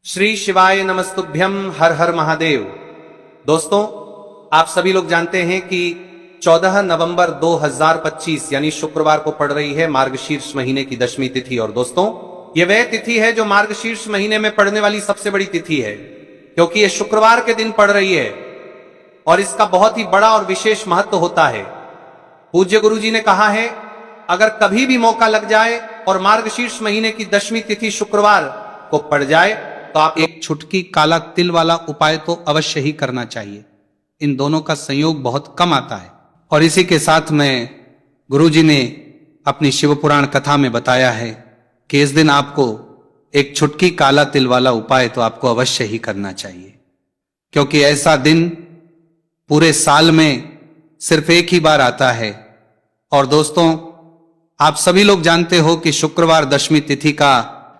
श्री शिवाय नमस्तुभ्यम, हर हर महादेव। दोस्तों, आप सभी लोग जानते हैं कि 14 नवंबर 2025 यानी शुक्रवार को पड़ रही है मार्गशीर्ष महीने की दशमी तिथि। और दोस्तों, ये वह तिथि है जो मार्गशीर्ष महीने में पड़ने वाली सबसे बड़ी तिथि है, क्योंकि ये शुक्रवार के दिन पड़ रही है और इसका बहुत ही बड़ा और विशेष महत्व होता है। पूज्य गुरु जी ने कहा है, अगर कभी भी मौका लग जाए और मार्गशीर्ष महीने की दशमी तिथि शुक्रवार को पड़ जाए तो आप एक छुटकी काला तिल वाला उपाय तो अवश्य ही करना चाहिए। इन दोनों का संयोग बहुत कम आता है। और इसी के साथ में गुरुजी ने अपनी शिव पुराण कथा में बताया है कि इस दिन आपको एक छुटकी काला तिल वाला उपाय तो आपको अवश्य ही करना चाहिए, क्योंकि ऐसा दिन पूरे साल में सिर्फ एक ही बार आता है। और दोस्तों, आप सभी लोग जानते हो कि शुक्रवार दशमी तिथि का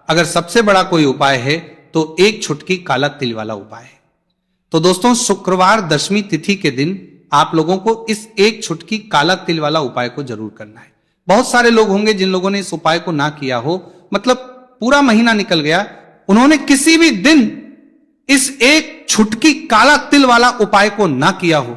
अगर सबसे बड़ा कोई उपाय है तो एक छुटकी काला तिल वाला उपाय है। तो दोस्तों, शुक्रवार दशमी तिथि के दिन आप लोगों को इस एक छुटकी काला तिल वाला उपाय को जरूर करना है। बहुत सारे लोग होंगे जिन लोगों ने इस उपाय को ना किया हो, मतलब पूरा महीना निकल गया, उन्होंने किसी भी दिन इस एक छुटकी काला तिल वाला उपाय को ना किया हो।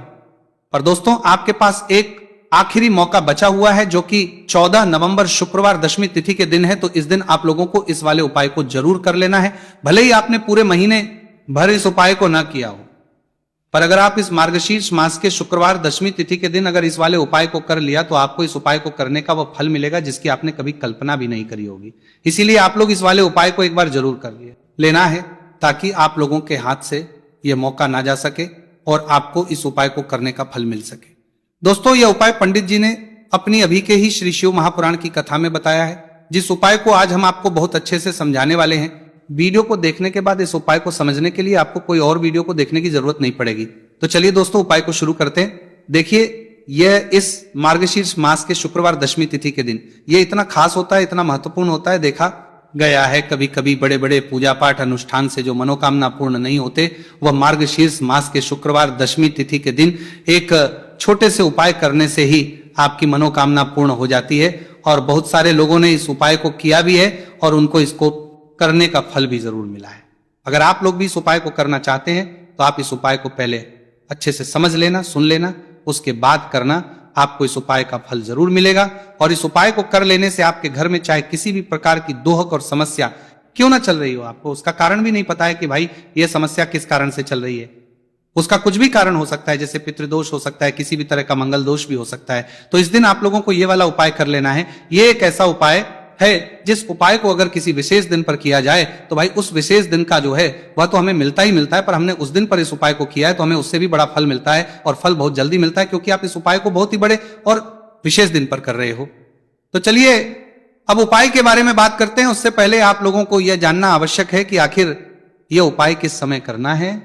पर दोस्तों, आपके पास एक आखिरी मौका बचा हुआ है, जो कि 14 नवंबर शुक्रवार दशमी तिथि के दिन है। तो इस दिन आप लोगों को इस वाले उपाय को जरूर कर लेना है। भले ही आपने पूरे महीने भर इस उपाय को ना किया हो, पर अगर आप इस मार्गशीर्ष मास के शुक्रवार दशमी तिथि के दिन अगर इस वाले उपाय को कर लिया तो आपको इस उपाय को करने का वह फल मिलेगा जिसकी आपने कभी कल्पना भी नहीं करी होगी। इसीलिए आप लोग इस वाले उपाय को एक बार जरूर कर लेना है, ताकि आप लोगों के हाथ से यह मौका ना जा सके और आपको इस उपाय को करने का फल मिल सके। दोस्तों, यह उपाय पंडित जी ने अपनी अभी के ही श्री शिव महापुराण की कथा में बताया है, जिस उपाय को आज हम आपको बहुत अच्छे से समझाने वाले हैं। वीडियो को देखने के बाद इस उपाय को समझने के लिए आपको कोई और वीडियो को देखने की जरूरत नहीं पड़ेगी। तो चलिए दोस्तों, उपाय को शुरू करते हैं। देखिए, यह इस मार्गशीर्ष मास के शुक्रवार दशमी तिथि के दिन यह इतना खास होता है, इतना महत्वपूर्ण होता है। देखा गया है कभी कभी बड़े बड़े पूजा पाठ अनुष्ठान से जो मनोकामना पूर्ण नहीं होते, वह मार्गशीर्ष मास के शुक्रवार दशमी तिथि के दिन एक छोटे से उपाय करने से ही आपकी मनोकामना पूर्ण हो जाती है। और बहुत सारे लोगों ने इस उपाय को किया भी है और उनको इसको करने का फल भी जरूर मिला है। अगर आप लोग भी इस उपाय को करना चाहते हैं तो आप इस उपाय को पहले अच्छे से समझ लेना, सुन लेना, उसके बाद करना। आपको इस उपाय का फल जरूर मिलेगा। और इस उपाय को कर लेने से आपके घर में चाहे किसी भी प्रकार की दोहक और समस्या क्यों ना चल रही हो, आपको उसका कारण भी नहीं पता है कि भाई यह समस्या किस कारण से चल रही है, उसका कुछ भी कारण हो सकता है, जैसे पितृदोष हो सकता है, किसी भी तरह का मंगल दोष भी हो सकता है। तो इस दिन आप लोगों को यह वाला उपाय कर लेना है। यह एक ऐसा उपाय है जिस उपाय को अगर किसी विशेष दिन पर किया जाए तो भाई उस विशेष दिन का जो है वह तो हमें मिलता ही मिलता है, पर हमने उस दिन पर इस उपाय को किया है तो हमें उससे भी बड़ा फल मिलता है। और फल बहुत जल्दी मिलता है, क्योंकि आप इस उपाय को बहुत ही बड़े और विशेष दिन पर कर रहे हो। तो चलिए अब उपाय के बारे में बात करते हैं। उससे पहले आप लोगों को यह जानना आवश्यक है कि आखिर यह उपाय किस समय करना है,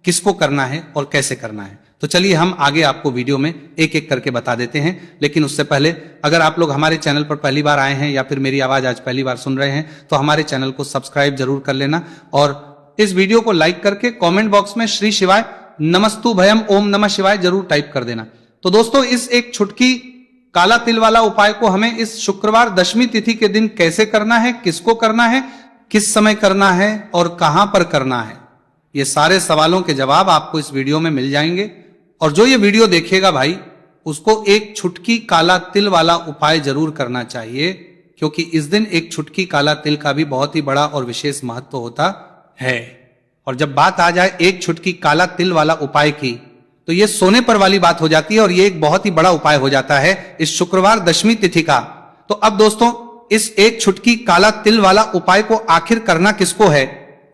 किसको करना है और कैसे करना है। तो चलिए हम आगे आपको वीडियो में एक एक करके बता देते हैं। लेकिन उससे पहले अगर आप लोग हमारे चैनल पर पहली बार आए हैं या फिर मेरी आवाज आज पहली बार सुन रहे हैं तो हमारे चैनल को सब्सक्राइब जरूर कर लेना और इस वीडियो को लाइक करके कमेंट बॉक्स में श्री शिवाय नमस्तु भयम ओम नमः शिवाय जरूर टाइप कर देना। तो दोस्तों, इस एक छुटकी काला तिल वाला उपाय को हमें इस शुक्रवार दशमी तिथि के दिन कैसे करना है, किसको करना है, किस समय करना है और कहां पर करना है, ये सारे सवालों के जवाब आपको इस वीडियो में मिल जाएंगे। और जो ये वीडियो देखेगा भाई, उसको एक छुटकी काला तिल वाला उपाय जरूर करना चाहिए, क्योंकि इस दिन एक छुटकी काला तिल का भी बहुत ही बड़ा और विशेष महत्व होता है। और जब बात आ जाए एक छुटकी काला तिल वाला उपाय की, तो ये सोने पर वाली बात हो जाती है और ये एक बहुत ही बड़ा उपाय हो जाता है इस शुक्रवार दशमी तिथि का। तो अब दोस्तों, इस एक छुटकी काला तिल वाला उपाय को आखिर करना किसको है,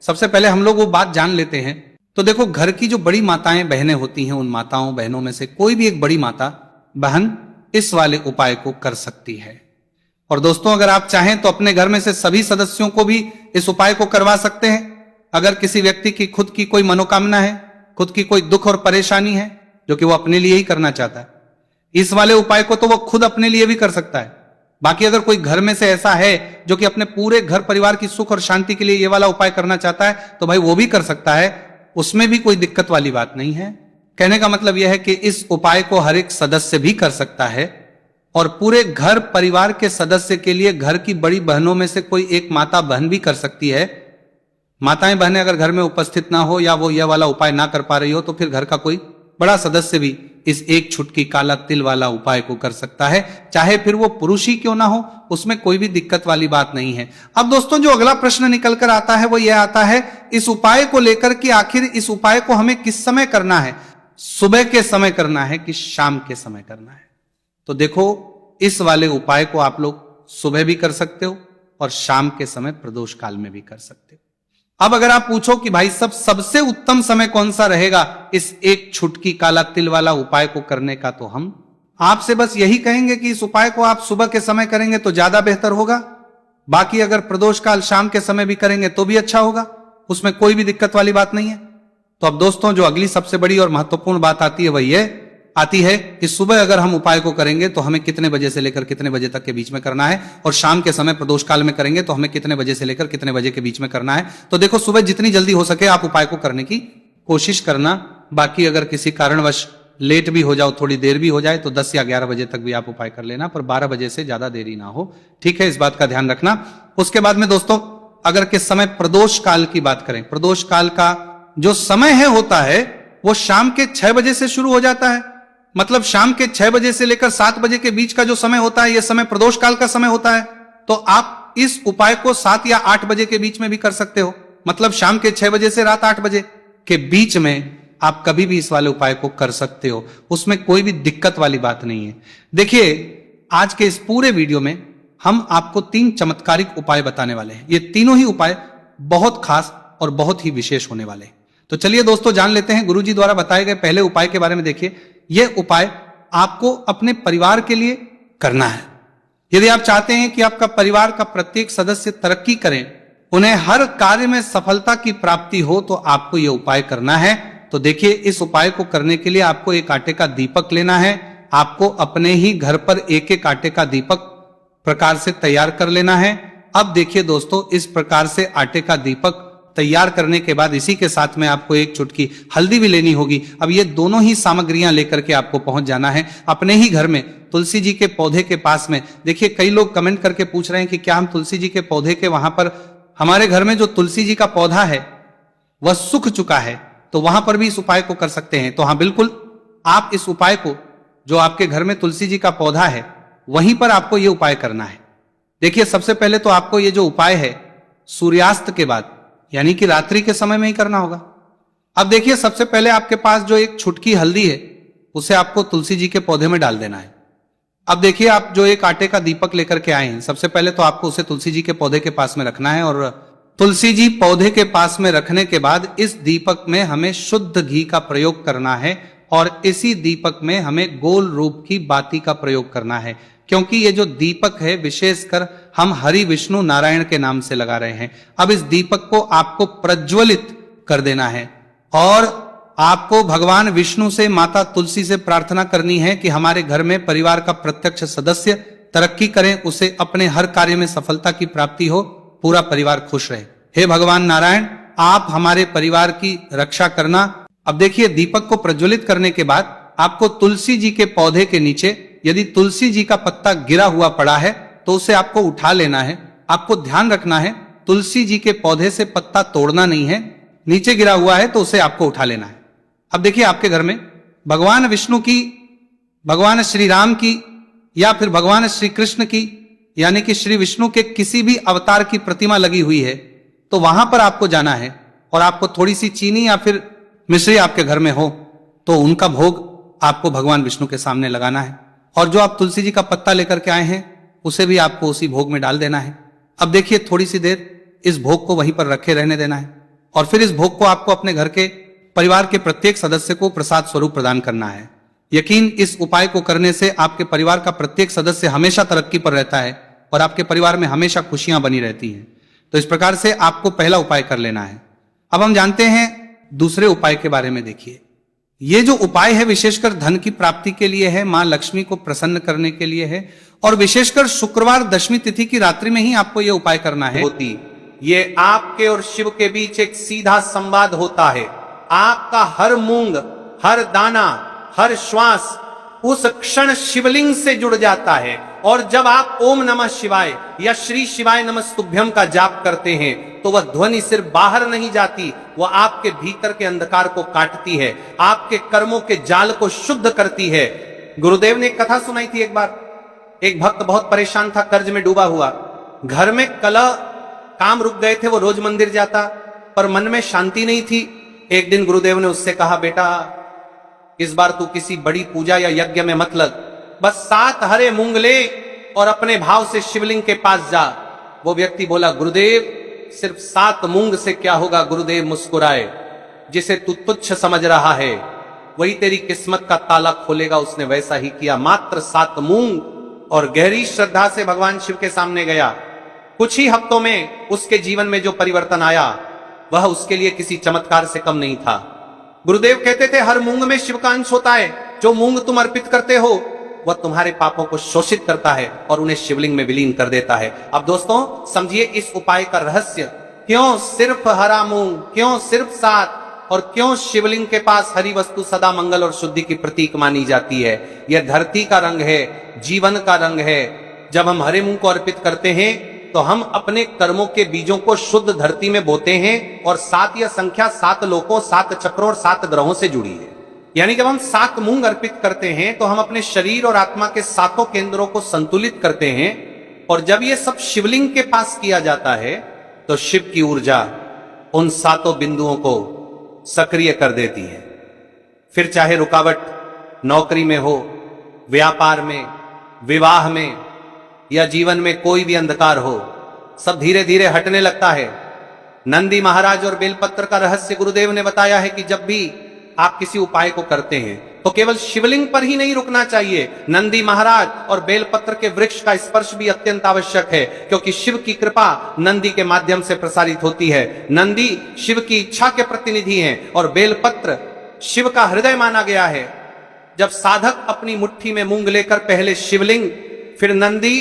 सबसे पहले हम लोग वो बात जान लेते हैं। तो देखो, घर की जो बड़ी माताएं बहनें होती हैं, उन माताओं बहनों में से कोई भी एक बड़ी माता बहन इस वाले उपाय को कर सकती है। और दोस्तों, अगर आप चाहें तो अपने घर में से सभी सदस्यों को भी इस उपाय को करवा सकते हैं। अगर किसी व्यक्ति की खुद की कोई मनोकामना है, खुद की कोई दुख और परेशानी है जो कि वो अपने लिए ही करना चाहता है, इस वाले उपाय को तो वो खुद अपने लिए भी कर सकता है। बाकी अगर कोई घर में से ऐसा है जो कि अपने पूरे घर परिवार की सुख और शांति के लिए ये वाला उपाय करना चाहता है, तो भाई वो भी कर सकता है, उसमें भी कोई दिक्कत वाली बात नहीं है। कहने का मतलब यह है कि इस उपाय को हर एक सदस्य भी कर सकता है और पूरे घर परिवार के सदस्य के लिए घर की बड़ी बहनों में से कोई एक माता बहन भी कर सकती है। माताएं बहनें अगर घर में उपस्थित ना हो या वो यह वाला उपाय ना कर पा रही हो तो फिर घर का कोई बड़ा सदस्य भी इस एक छुटकी काला तिल वाला उपाय को कर सकता है, चाहे फिर वो पुरुष ही क्यों ना हो, उसमें कोई भी दिक्कत वाली बात नहीं है। अब दोस्तों जो अगला प्रश्न निकल कर आता है वो यह आता है इस उपाय को लेकर कि आखिर इस उपाय को हमें किस समय करना है, सुबह के समय करना है कि शाम के समय करना है। तो देखो इस वाले उपाय को आप लोग सुबह भी कर सकते हो और शाम के समय प्रदोष काल में भी कर सकते हो। अब अगर आप पूछो कि भाई सबसे उत्तम समय कौन सा रहेगा इस एक छुटकी काला तिल वाला उपाय को करने का, तो हम आपसे बस यही कहेंगे कि इस उपाय को आप सुबह के समय करेंगे तो ज्यादा बेहतर होगा। बाकी अगर प्रदोष काल शाम के समय भी करेंगे तो भी अच्छा होगा, उसमें कोई भी दिक्कत वाली बात नहीं है। तो अब दोस्तों जो अगली सबसे बड़ी और महत्वपूर्ण बात आती है वह ये आती है कि सुबह अगर हम उपाय को करेंगे तो हमें कितने बजे से लेकर कितने बजे तक के बीच में करना है, और शाम के समय प्रदोष काल में करेंगे तो हमें कितने बजे से लेकर कितने बजे के बीच में करना है। तो देखो सुबह जितनी जल्दी हो सके आप उपाय को करने की कोशिश करना। बाकी अगर किसी कारणवश लेट भी हो जाओ, थोड़ी देर भी हो जाए, तो 10 या 11 बजे तक भी आप उपाय कर लेना, पर 12 बजे से ज्यादा देरी ना हो, ठीक है, इस बात का ध्यान रखना। उसके बाद में दोस्तों अगर किस समय प्रदोष काल की बात करें, प्रदोष काल का जो समय है होता है वो शाम के 6 बजे से शुरू हो जाता है। मतलब शाम के 6 बजे से लेकर 7 बजे के बीच का जो समय होता है यह समय प्रदोष काल का समय होता है। तो आप इस उपाय को 7 या 8 बजे के बीच में भी कर सकते हो। मतलब शाम के 6 बजे से रात 8 बजे के बीच में आप कभी भी इस वाले उपाय को कर सकते हो, उसमें कोई भी दिक्कत वाली बात नहीं है। देखिए आज के इस पूरे वीडियो में हम आपको 3 चमत्कारिक उपाय बताने वाले हैं। ये तीनों ही उपाय बहुत खास और बहुत ही विशेष होने वाले हैं। तो चलिए दोस्तों जान लेते हैं गुरुजी द्वारा बताए गए पहले उपाय के बारे में। देखिए यह उपाय आपको अपने परिवार के लिए करना है। यदि आप चाहते हैं कि आपका परिवार का प्रत्येक सदस्य तरक्की करें, उन्हें हर कार्य में सफलता की प्राप्ति हो, तो आपको यह उपाय करना है। तो देखिए इस उपाय को करने के लिए आपको एक आटे का दीपक लेना है। आपको अपने ही घर पर एक एक आटे का दीपक प्रकार से तैयार कर लेना है। अब देखिए दोस्तों इस प्रकार से आटे का दीपक तैयार करने के बाद इसी के साथ में आपको एक चुटकी हल्दी भी लेनी होगी। अब ये दोनों ही सामग्रियां लेकर के आपको पहुंच जाना है अपने ही घर में तुलसी जी के पौधे के पास में। देखिए कई लोग कमेंट करके पूछ रहे हैं कि क्या हम तुलसी जी के पौधे के वहां पर, हमारे घर में जो तुलसी जी का पौधा है वह सूख चुका है, तो वहां पर भी इस उपाय को कर सकते हैं। तो हाँ बिल्कुल आप इस उपाय को, जो आपके घर में तुलसी जी का पौधा है वहीं पर आपको यह उपाय करना है। देखिए सबसे पहले तो आपको ये जो उपाय है सूर्यास्त के बाद यानी कि रात्रि के समय में ही करना होगा। अब देखिए सबसे पहले आपके पास जो एक छुटकी हल्दी है उसे आपको तुलसी जी के पौधे में डाल देना है। अब देखिए आप जो एक आटे का दीपक लेकर के आए हैं, सबसे पहले तो आपको उसे तुलसी जी के पौधे के पास में रखना है, और तुलसी जी पौधे के पास में रखने के बाद इस दीपक में हमें शुद्ध घी का प्रयोग करना है, और इसी दीपक में हमें गोल रूप की बाती का प्रयोग करना है। क्योंकि ये जो दीपक है विशेषकर हम हरि विष्णु नारायण के नाम से लगा रहे हैं। अब इस दीपक को आपको प्रज्वलित कर देना है, और आपको भगवान विष्णु से, माता तुलसी से प्रार्थना करनी है कि हमारे घर में परिवार का प्रत्यक्ष सदस्य तरक्की करें, उसे अपने हर कार्य में सफलता की प्राप्ति हो, पूरा परिवार खुश रहे। हे भगवान नारायण आप हमारे परिवार की रक्षा करना। अब देखिए दीपक को प्रज्वलित करने के बाद आपको तुलसी जी के पौधे के नीचे यदि तुलसी जी का पत्ता गिरा हुआ पड़ा है तो उसे आपको उठा लेना है। आपको ध्यान रखना है तुलसी जी के पौधे से पत्ता तोड़ना नहीं है, नीचे गिरा हुआ है तो उसे आपको उठा लेना है। अब देखिए आपके घर में भगवान विष्णु की, भगवान श्री राम की या फिर भगवान श्री कृष्ण की यानी कि श्री विष्णु के किसी भी अवतार की प्रतिमा लगी हुई है, तो वहां पर आपको जाना है और आपको थोड़ी सी चीनी या फिर मिश्री आपके घर में हो तो उनका भोग आपको भगवान विष्णु के सामने लगाना है, और जो आप तुलसी जी का पत्ता लेकर के आए हैं उसे भी आपको उसी भोग में डाल देना है। अब देखिए थोड़ी सी देर इस भोग को वहीं पर रखे रहने देना है, और फिर इस भोग को आपको अपने घर के परिवार के प्रत्येक सदस्य को प्रसाद स्वरूप प्रदान करना है। यकीन इस उपाय को करने से आपके परिवार का प्रत्येक सदस्य हमेशा तरक्की पर रहता है और आपके परिवार में हमेशा खुशियां बनी रहती हैं। तो इस प्रकार से आपको पहला उपाय कर लेना है। अब हम जानते हैं दूसरे उपाय के बारे में। देखिए ये जो उपाय है विशेषकर धन की प्राप्ति के लिए है, मां लक्ष्मी को प्रसन्न करने के लिए है, और विशेषकर शुक्रवार दशमी तिथि की रात्रि में ही आपको यह उपाय करना है। ये आपके और शिव के बीच एक सीधा संवाद होता है। आपका हर मूंग, हर दाना, हर श्वास उस क्षण शिवलिंग से जुड़ जाता है, और जब आप ओम नमः शिवाय या श्री शिवाय नमस्तुभ्यम का जाप करते हैं तो वह ध्वनि सिर्फ बाहर नहीं जाती, वह आपके भीतर के अंधकार को काटती है, आपके कर्मों के जाल को शुद्ध करती है। गुरुदेव ने एक कथा सुनाई थी। एक बार एक भक्त बहुत परेशान था, कर्ज में डूबा हुआ, घर में कलह, काम रुक गए थे, वो रोज मंदिर जाता पर मन में शांति नहीं थी। एक दिन गुरुदेव ने उससे कहा, बेटा इस बार तू किसी बड़ी पूजा या यज्ञ में मत लग, बस 7 हरे मूंग ले और अपने भाव से शिवलिंग के पास जा। वो व्यक्ति बोला, गुरुदेव सिर्फ 7 मूंग से क्या होगा। गुरुदेव मुस्कुराए, जिसे तू तुच्छ समझ रहा है वही तेरी किस्मत का ताला खोलेगा। उसने वैसा ही किया, मात्र 7 मूंग, और गहरी श्रद्धा से भगवान शिव के सामने गया। कुछ ही हफ्तों में उसके जीवन में जो परिवर्तन आया वह उसके लिए किसी चमत्कार से कम नहीं था। गुरुदेव कहते थे, हर मूंग में शिव का अंश होता है। जो मूंग तुम अर्पित करते हो वह तुम्हारे पापों को शोषित करता है और उन्हें शिवलिंग में विलीन कर देता है। अब दोस्तों समझिए इस उपाय का रहस्य। क्यों सिर्फ हरा मूंग, क्यों सिर्फ 7, और क्यों शिवलिंग के पास हरी वस्तु सदा मंगल और शुद्धि की प्रतीक मानी जाती है। यह धरती का रंग है, जीवन का रंग है। जब हम हरे मूंग को अर्पित करते हैं तो हम अपने कर्मों के बीजों को शुद्ध धरती में बोते हैं, और 7 यह संख्या 7 लोकों, 7 चक्रों और 7 ग्रहों से जुड़ी है। यानी जब हम 7 मूंग अर्पित करते हैं तो हम अपने शरीर और आत्मा के 7 केंद्रों को संतुलित करते हैं, और जब यह सब शिवलिंग के पास किया जाता है तो शिव की ऊर्जा उन 7 बिंदुओं को सक्रिय कर देती है। फिर चाहे रुकावट नौकरी में हो, व्यापार में, विवाह में या जीवन में कोई भी अंधकार हो, सब धीरे धीरे हटने लगता है। नंदी महाराज और बेलपत्र का रहस्य गुरुदेव ने बताया है कि जब भी आप किसी उपाय को करते हैं तो केवल शिवलिंग पर ही नहीं रुकना चाहिए। नंदी महाराज और बेलपत्र के वृक्ष का स्पर्श भी अत्यंत आवश्यक है, क्योंकि शिव की कृपा नंदी के माध्यम से प्रसारित होती है। नंदी शिव की इच्छा के प्रतिनिधि हैं और बेलपत्र शिव का हृदय माना गया है। जब साधक अपनी मुट्ठी में मूंग लेकर पहले शिवलिंग, फिर नंदी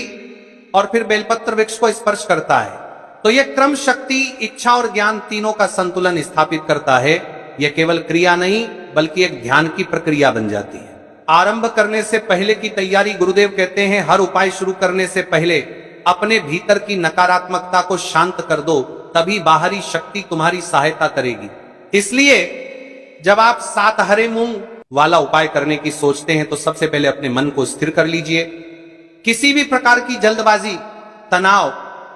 और फिर बेलपत्र वृक्ष को स्पर्श करता है तो यह क्रम शक्ति, इच्छा और ज्ञान तीनों का संतुलन स्थापित करता है। यह केवल क्रिया नहीं बल्कि एक ध्यान की प्रक्रिया बन जाती है। आरंभ करने से पहले की तैयारी। गुरुदेव कहते हैं, हर उपाय शुरू करने से पहले अपने भीतर की नकारात्मकता को शांत कर दो, तभी बाहरी शक्ति तुम्हारी सहायता करेगी। इसलिए जब आप 7 हरे मूंग वाला उपाय करने की सोचते हैं तो सबसे पहले अपने मन को स्थिर कर लीजिए। किसी भी प्रकार की जल्दबाजी, तनाव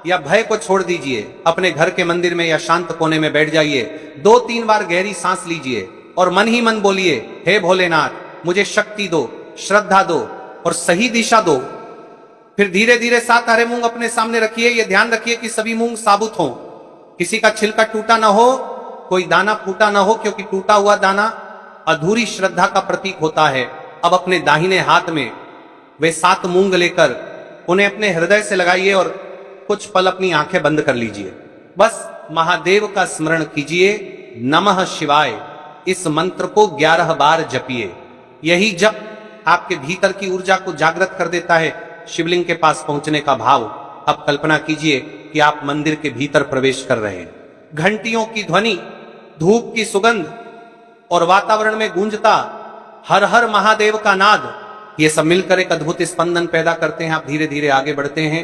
या भय को छोड़ दीजिए। अपने घर के मंदिर में या शांत कोने में बैठ जाइए। 2-3 बार गहरी सांस लीजिए और मन ही मन बोलिए, हे भोलेनाथ मुझे शक्ति दो, श्रद्धा दो और सही दिशा दो। फिर धीरे धीरे 7 हरे मूंग अपने सामने रखिए। यह ध्यान रखिए कि सभी मूंग साबुत हों, किसी का छिलका टूटा ना हो, कोई दाना फूटा ना हो, क्योंकि टूटा हुआ दाना अधूरी श्रद्धा का प्रतीक होता है। अब अपने दाहिने हाथ में वे 7 मूंग लेकर उन्हें अपने हृदय से लगाइए और कुछ पल अपनी आंखें बंद कर लीजिए। बस महादेव का स्मरण कीजिए, नमः शिवाय। इस मंत्र को 11 बार जपिए। यही जप आपके भीतर की ऊर्जा को जागृत कर देता है। शिवलिंग के पास पहुंचने का भाव। अब कल्पना कीजिए कि आप मंदिर के भीतर प्रवेश कर रहे हैं। घंटियों की ध्वनि, धूप की सुगंध और वातावरण में गूंजता हर हर महादेव का नाद, ये सब मिलकर एक अद्भुत स्पंदन पैदा करते हैं। आप धीरे धीरे आगे बढ़ते हैं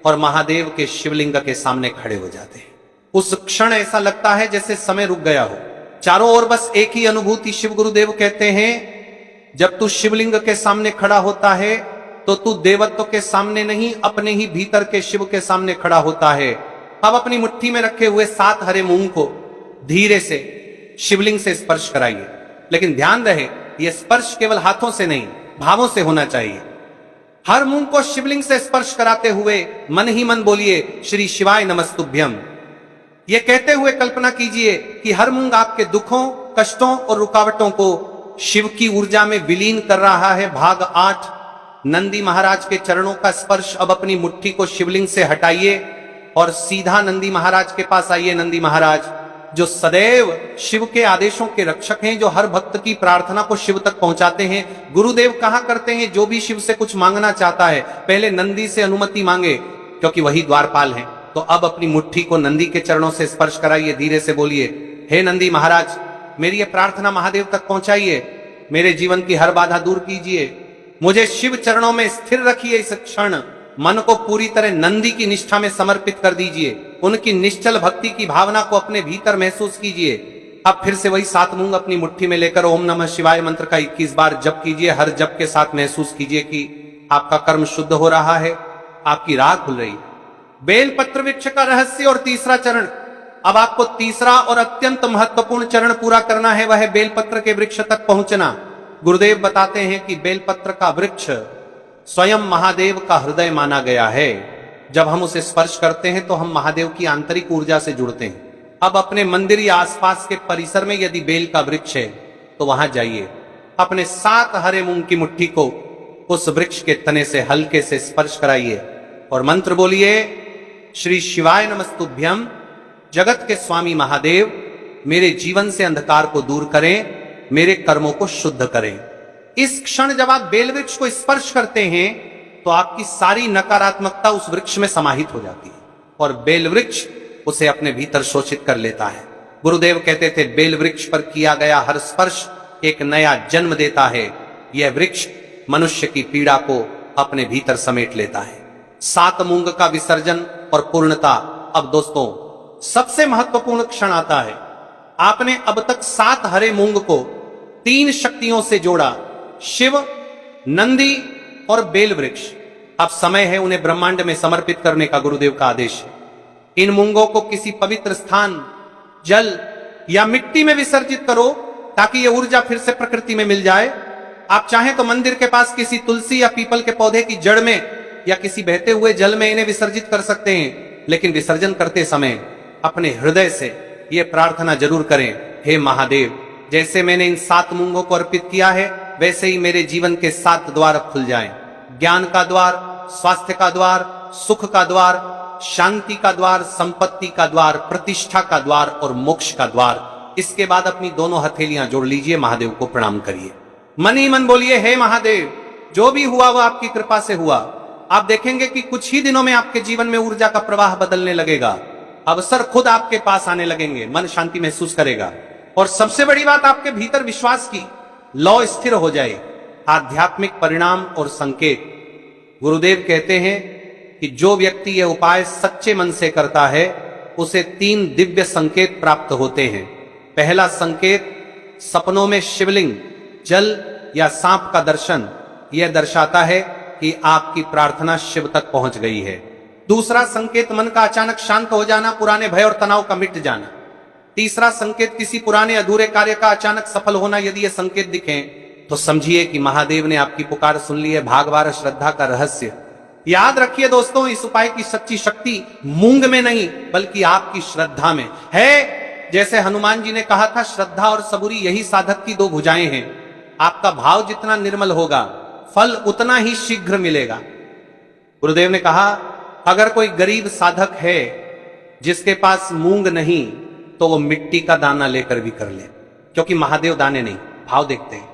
और महादेव के शिवलिंग के सामने खड़े हो जाते हैं। उस क्षण ऐसा लगता है जैसे समय रुक गया हो। चारों ओर बस एक ही अनुभूति। शिव गुरुदेव कहते हैं, जब तू शिवलिंग के सामने खड़ा होता है तो तू देवत्व के सामने नहीं, अपने ही भीतर के शिव के सामने खड़ा होता है। अब अपनी मुट्ठी में रखे हुए 7 हरे मूंग को धीरे से शिवलिंग से स्पर्श कराइए। लेकिन ध्यान रहे, यह स्पर्श केवल हाथों से नहीं, भावों से होना चाहिए। हर मूंग को शिवलिंग से स्पर्श कराते हुए मन ही मन बोलिए, श्री शिवाय नमस्तुभ्यम। यह कहते हुए कल्पना कीजिए कि हर मूंग आपके दुखों, कष्टों और रुकावटों को शिव की ऊर्जा में विलीन कर रहा है। भाग 8, नंदी महाराज के चरणों का स्पर्श। अब अपनी मुट्ठी को शिवलिंग से हटाइए और सीधा नंदी महाराज के पास आइए। नंदी महाराज जो सदैव शिव के आदेशों के रक्षक हैं, जो हर भक्त की प्रार्थना को शिव तक पहुंचाते हैं। गुरुदेव कहा करते हैं, जो भी शिव से कुछ मांगना चाहता है पहले नंदी से अनुमति मांगे, क्योंकि वही द्वारपाल हैं। तो अब अपनी मुट्ठी को नंदी के चरणों से स्पर्श कराइए। धीरे से बोलिए, हे नंदी महाराज मेरी ये प्रार्थना महादेव तक पहुंचाइए। मेरे जीवन की हर बाधा दूर कीजिए, मुझे शिव चरणों में स्थिर रखिए। इस क्षण मन को पूरी तरह नंदी की निष्ठा में समर्पित कर दीजिए। उनकी निश्चल भक्ति की भावना को अपने भीतर महसूस कीजिए। अब फिर से वही 7 मूंग अपनी मुट्ठी में लेकर ओम नमः शिवाय मंत्र का 21 बार जप कीजिए। हर जप के साथ महसूस कीजिए कि आपका कर्म शुद्ध हो रहा है, आपकी राह खुल रही है। बेलपत्र वृक्ष का रहस्य और तीसरा चरण। अब आपको तीसरा और अत्यंत महत्वपूर्ण चरण पूरा करना है, वह है बेलपत्र के वृक्ष तक पहुंचना। गुरुदेव बताते हैं कि बेलपत्र का वृक्ष स्वयं महादेव का हृदय माना गया है। जब हम उसे स्पर्श करते हैं तो हम महादेव की आंतरिक ऊर्जा से जुड़ते हैं। अब अपने मंदिर या आसपास के परिसर में यदि बेल का वृक्ष है तो वहां जाइए। अपने 7 हरे मूंग की मुट्ठी को उस वृक्ष के तने से हल्के से स्पर्श कराइए और मंत्र बोलिए, श्री शिवाय नमस्तुभ्यम। जगत के स्वामी महादेव मेरे जीवन से अंधकार को दूर करें, मेरे कर्मों को शुद्ध करें। इस क्षण जब आप बेल वृक्ष को स्पर्श करते हैं तो आपकी सारी नकारात्मकता उस वृक्ष में समाहित हो जाती है और बेल वृक्ष उसे अपने भीतर शोषित कर लेता है। गुरुदेव कहते थे, बेल वृक्ष पर किया गया हर स्पर्श एक नया जन्म देता है। यह वृक्ष मनुष्य की पीड़ा को अपने भीतर समेट लेता है। 7 मूंग का विसर्जन और पूर्णता। अब दोस्तों सबसे महत्वपूर्ण क्षण आता है। आपने अब तक 7 हरे मूंग को 3 शक्तियों से जोड़ा, शिव, नंदी और बेल वृक्ष। अब समय है उन्हें ब्रह्मांड में समर्पित करने का। गुरुदेव का आदेश है, इन मूंगों को किसी पवित्र स्थान, जल या मिट्टी में विसर्जित करो ताकि ये ऊर्जा फिर से प्रकृति में मिल जाए। आप चाहें तो मंदिर के पास किसी तुलसी या पीपल के पौधे की जड़ में या किसी बहते हुए जल में इन्हें विसर्जित कर सकते हैं, लेकिन विसर्जन करते समय अपने हृदय से यह प्रार्थना जरूर करें, हे महादेव, जैसे मैंने इन 7 मूंगों को अर्पित किया है वैसे ही मेरे जीवन के 7 द्वार खुल जाएं। ज्ञान का द्वार, स्वास्थ्य का द्वार, सुख का द्वार, शांति का द्वार, संपत्ति का द्वार, प्रतिष्ठा का द्वार और मोक्ष का द्वार। इसके बाद अपनी दोनों हथेलियां जोड़ लीजिए, महादेव को प्रणाम करिए। मन ही मन बोलिए, हे महादेव, जो भी हुआ वह आपकी कृपा से हुआ। आप देखेंगे कि कुछ ही दिनों में आपके जीवन में ऊर्जा का प्रवाह बदलने लगेगा। अवसर खुद आपके पास आने लगेंगे, मन शांति महसूस करेगा और सबसे बड़ी बात, आपके भीतर विश्वास की लौ स्थिर हो जाए। आध्यात्मिक परिणाम और संकेत। गुरुदेव कहते हैं कि जो व्यक्ति यह उपाय सच्चे मन से करता है उसे 3 दिव्य संकेत प्राप्त होते हैं। पहला संकेत, सपनों में शिवलिंग, जल या सांप का दर्शन। यह दर्शाता है कि आपकी प्रार्थना शिव तक पहुंच गई है। दूसरा संकेत, मन का अचानक शांत हो जाना, पुराने भय और तनाव का मिट जाना। तीसरा संकेत, किसी पुराने अधूरे कार्य का अचानक सफल होना। यदि ये संकेत दिखें तो समझिए कि महादेव ने आपकी पुकार सुन ली है। भागवार श्रद्धा का रहस्य। याद रखिए दोस्तों, इस उपाय की सच्ची शक्ति मूंग में नहीं बल्कि आपकी श्रद्धा में है। जैसे हनुमान जी ने कहा था, श्रद्धा और सबूरी यही साधक की 2 भुजाएं हैं। आपका भाव जितना निर्मल होगा फल उतना ही शीघ्र मिलेगा। गुरुदेव ने कहा, अगर कोई गरीब साधक है जिसके पास मूंग नहीं तो वो मिट्टी का दाना लेकर भी कर ले, क्योंकि महादेव दाने नहीं भाव देखते हैं।